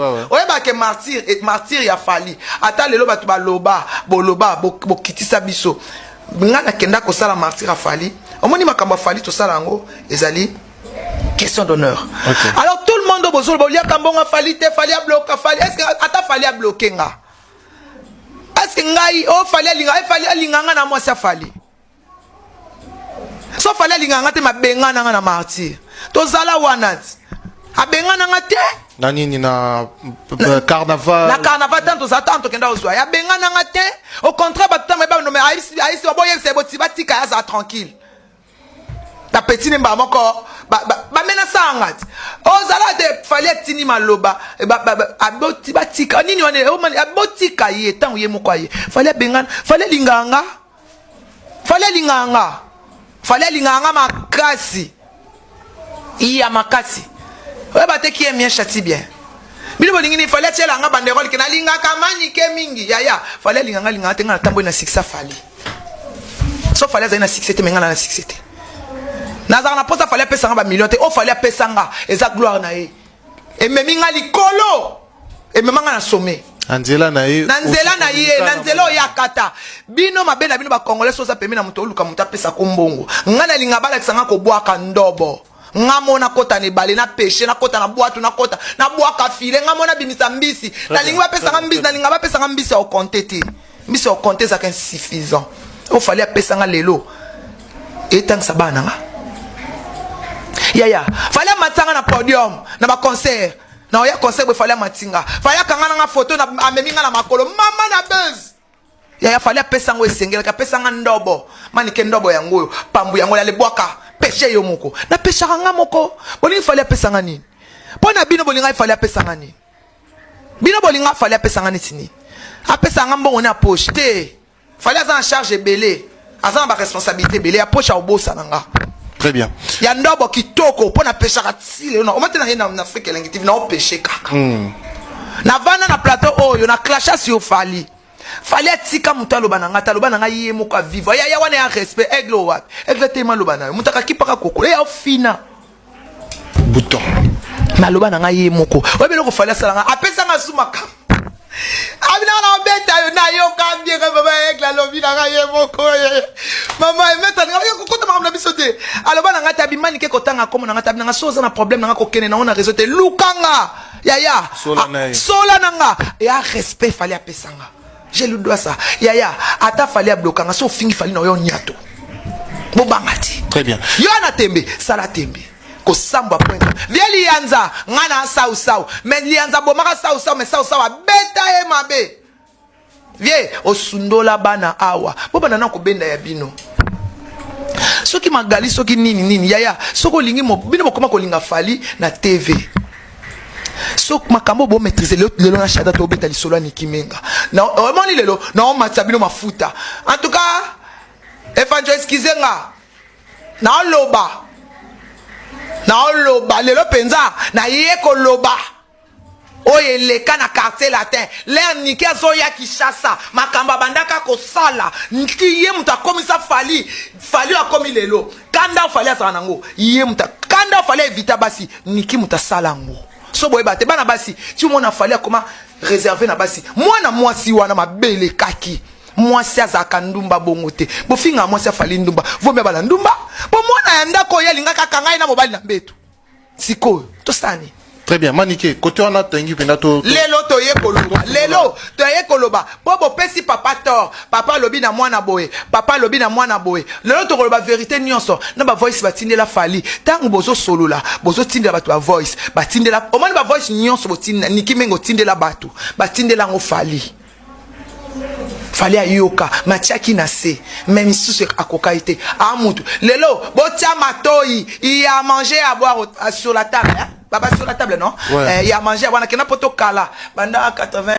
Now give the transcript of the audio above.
Ouais bah que martyr et martyr ya fali. Ata lelo batu ba loba, boloba, bo kitisa biso. Ngana kenda ko sala martyr a fali. Omoni makambo fali to sala ngo ezali question d'honneur. Okay. Alors tout le monde au bozol bolia kambonga fali te fali a bloquer fali. Est-ce que ata fali a bloquer nga? Est-ce que ngai o fali a linganga na moi sa fali? So fali a linganga te mabenga na na martyr. To zala wanat. A benga na te? Nani na carnaval. Na carnaval tanto za tanto kenda ozwa. Ya benga na te? Au contraire batata meba no me aisi boye se boti batika ya za tranquille. Ta petit nemba moko ba mena sangat. Ozala de fali tini maloba aboti batika nini wane o man abotika ye tan ye moko ye. Fali benga, fali linganga. Fali linganga. Fali linganga makasi. Iya makasi. Ouais bah t'es qui est bien châti bien. Bino bolingini fallait tirer nga banderole ki na linga kamani ke mingi yaya fallait linga tenga tambo na siksa fali. So fallait za na siksete menga na siksete. Na za na posa fallait pesa nga ba million te o fallait pesa nga eza gloire na ye. E meminga likolo e memanga na sommet. Anzela na ye. Nanzela na ye nanzelo yakata. Bino mabena bino ba congolais so za pemi na muto luka muta pesa kombongo. Ngana linga bala kisanga ko bwaka ndobo. Ngamona kota ne bale na pêcher na kota na boatu na kota na boaka file ngamona bimisa mbisi na linga pesa ngambisi na linga pesa ngambisi au compter te mbisi au compter ça qu'un suffisant o fallait pesa nga lelo etang sabana nga ya fallait matanga na podium na ba concert na oya concert be fallait matinga fallait kanga na photo na ameminga na makolo mama na buzz ya fallait pesa ngo esengela ka pesa nga ndobo manike ndobo yango pambu yango ya lebwaka péché yo moko na péché nga moko bolinga fallait pesa nga nini pona bino bolinga fallait pesa nga nini bino bolinga fallait pesa nga nini apesa nga mbongo na poche te fallait en charge belé azan ba responsabilité belé a poche au bossa nga. Très bien. Ya ndobo kitoko pona péché katile no o matena hina na Afrique lingitive na o péché kaka na vana na plateau oyo na clasha sur fali. Fallait tika muta loba nanga ta loba nanga ye moko vivre ya wana ya respect aigle wat aigle tellement loba na mutaka kipaka kokolo ya fina bouton na loba nanga ye moko webelo ko fallait sala nga apesa nga sumaka abina na beta yo na yo kambie ka baba aigle lobi nanga ye moko mama emeta nga yo kokota mama bisote aloba nanga ta bimani ke kotanga komo nanga ta nanga soza na problème nanga kokene na ona réseau te lukanga ya sola nanga ya respect fallait apesa nga. Je lui dois ça. Yaya, ata fallait bloquer. So fingi fallait no yo nyato. Bobangati. Très bien. Yo na tembe, sala tembe. Ko samba point. Vie lianza, ngana sao. Mais lianza bomaka sao, mais sao beta e mabe. Vie osundola bana awa. Bobana na ko benda ya bino. Soki magali soki nini yaya. Soko lingi mo bino bokoma ko linga fali na TV. So makambo bo maîtriser le na chada to betali solo ni kimenga na omoni lelo na o matsabino mafuta en tout cas evangelist kizenga na loba lelo penza na yeko loba oye leka na quartier latin l'air niki azoya kishasa makamba bandaka ko sala nki ye muta komisa fali akomi lelo kanda fali asana ngo ye muta kanda fali evita basi niki muta sala ngo so boye bate bana basi tu mona fallait comment réserver na basi moi si wana mabele kaki moi si azaka ndumba bongote bo finga moi si fali ndumba vombe bala ndumba bo mwana ya ndako yelinga kaka ngai na mobali na mbeto siko to stani. Très bien, Maniké, côté on a tengi penato. Lelo to ye koloba. Lelo to ye koloba. Bobo pesi papa tor. Papa lobi na mwana boye. Papa lobi na mwana boye. Lelo to koloba vérité nyonso. Na ba voice batinde la fali. Tangu bozo solo la. Bozo tinde ba to voice. Batinde la. Omani ba voice nyonso botinde. Niki mengo tinde la batu. Batinde la ngo fali. Fali ayoka. Matiaki na se. Même sous akoka ite. Amutu. Lelo botia matoi. Il a mangé à boire sur la table. Hein? Baba sur la table, non? Ouais. Il y a mangé, on a poto kala. Banda 80.